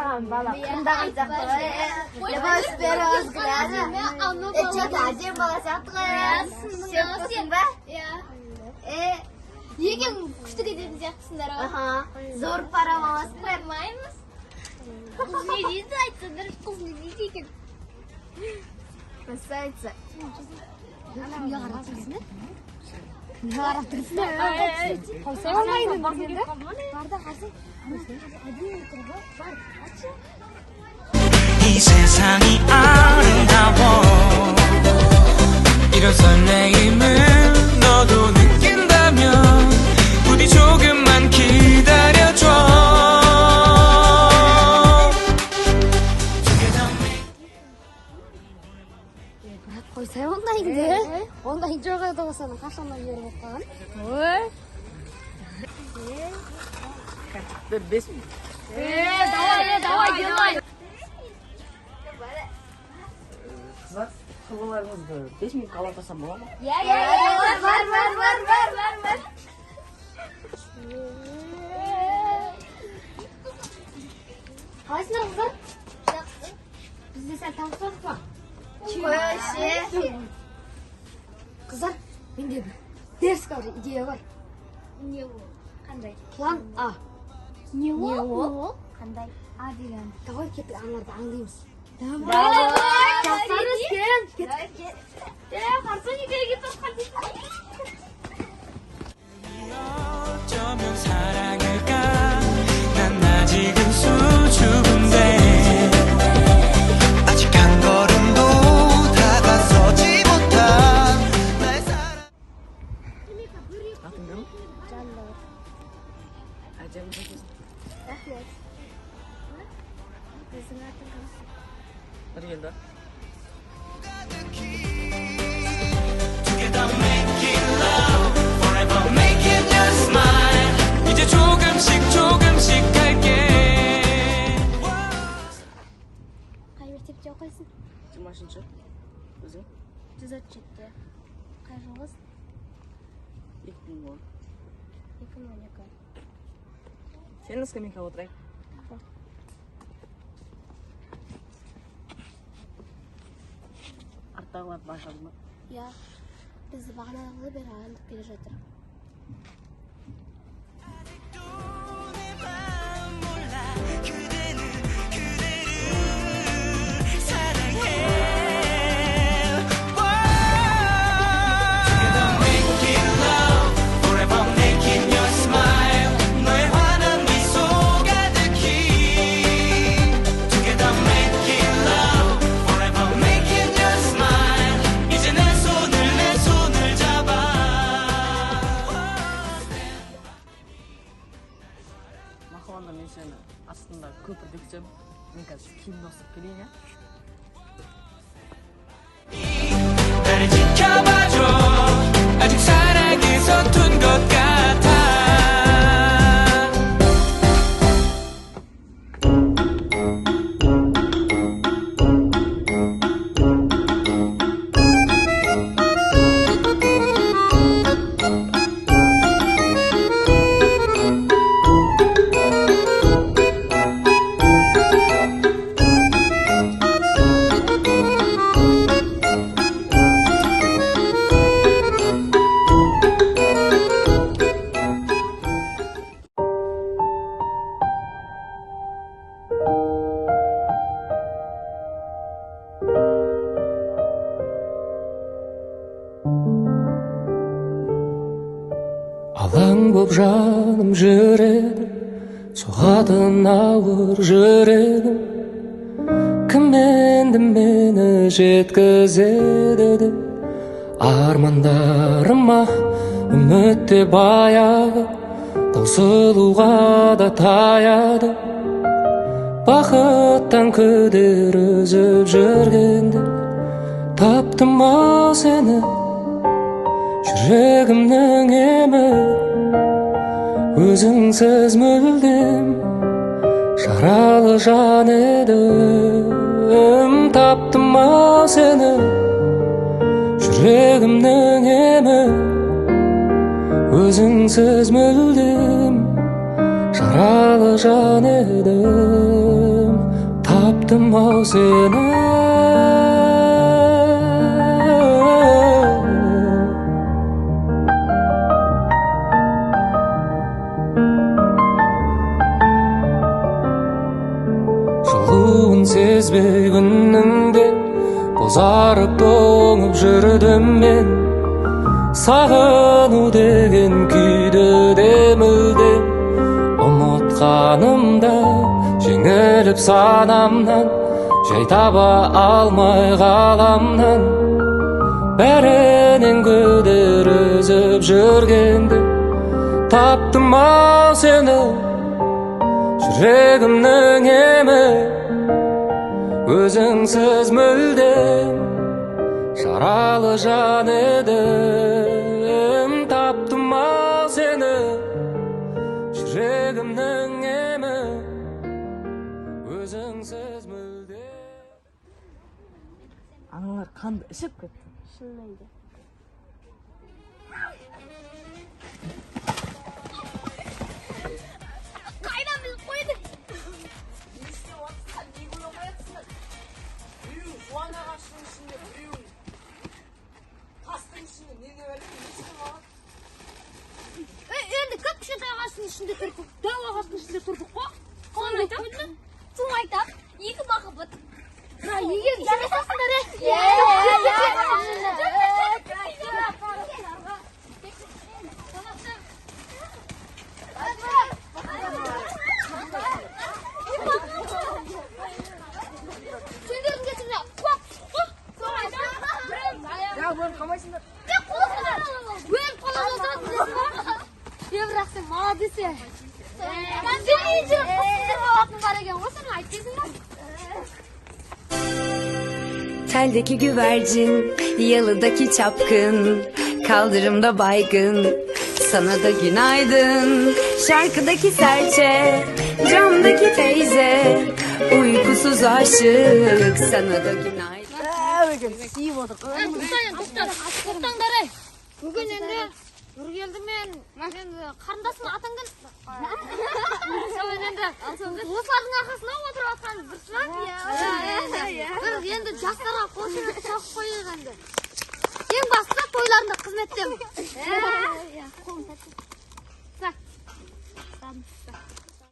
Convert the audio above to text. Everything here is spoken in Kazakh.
саған бала қырындаған сияқты ғой. Любовь с первого взгляда. Че ты әдемі бала сияқты ғой. Сен қыздың ба? Иә. Екең күшті кететін сияқтысыңдар ғой. Зор пара баласың ба? Бармаймыз. Қыз не дейді айтсаңдар, қыз не дейді екен. Красавица. Кімге қарап тұрсың? Кімге қарап тұрсың? Қойсай алмайды бізгенді. Барда қарсай. әдемі екен ғой. Бар, қаршы. 이 세상이 아름다워 이런 설레임을 너도 느낀다면 부디 조금만 기다려줘 Қойсай ондайыңды. Ондай жоғайды болсаның қашаннан бері болған. Ой. бес минут Давай, делай. қыздар құрбыларыңызды 5 минутқа ала тастасам бола ма? Бар. Қалайсыңдар қыздар? Жақсы. Бізде сәл таныстырдық па? Қойшы. Қыздар, менде бір дерзкий идея бар. Не ол? Қандай? План А. Не ол? Қандай? А деген. Давай кеттік аңарды аңдаймыз. Давай. Жастарымыз келін. қарсы неге кетіп 어쩌면 사랑일까 난 아직은 수줍은데 아직 한 걸음도 다가서지 못한 날 사랑 아픈가? 아직 Рахмет. Біздің атымыз. 어디 간다? Together making love forever making you smile 이제 조금씩 갈게 Қай мектепте оқисың? 20-шы өзің? 137-те. Қай жылғыз? 2010 2012. сен скамейкаға отырайық арттағылар байқады ма? Иә. Бізді бағанағы бері ағандық келе жатыр. мақаланда мен сені астында көпірде күтемін мен қазір киімді ауыстырып келейін иә 나를 지켜봐줘 아직 사랑에 서툰 것 같아 алаң боп жаным жүрегім соғатын ауыр жүрегім кім енді мені жеткізеді деп армандарыма үміт те баяғы таусылуға да таяды бақыттан күдер үзіп жүргенде таптым ау сені жүрегімнің емі өзіңсіз мүлдем жаралы жан едім таптым ау сені жүрегімнің емі өзіңсіз мүлдем жаралы жан едім таптым ау сені. Жылуын сезбей күннің де бозарып тоңып жүрдім мен. Сағыну деген күйді де мүлде ұмытқанымда, жеңіліп санамнан, жай таба алмай қаламнан. Бәрінен көдер үзіп жүргенде таптым ау сені, жүрегімнің емі. Өзіңсіз мүлдем жаралы жан едім. Таптым ау сені, жүрегімнің емі. Өзіңсіз мүлдем. Аналар қанды ішіп кетті. Шынымен. Қайдан біз қойдық? Енді көп кішкентай ағаштың ішінде тұрдық. Дәу ағаштың ішінде тұрдық қой. Соны айтамын. Соны айтам. Екі махаббат. Егер жарасасыңдар Teldeki güvercin, yalıdaki çapkın, kaldırımda baygın, sana da günaydın. Şarkıdaki serçe, camdaki teyze, uykusuz aşık, sana da günaydın. Тоқтаңдар ей. Бүгін енді Нұргелді мен қарындасым атанған. Енді осылардың арқасында отырып атқан бір сұрақ. Енді жастарға қошемет шақырып қойып енді. Ең бастысы тойларында қызметтемін.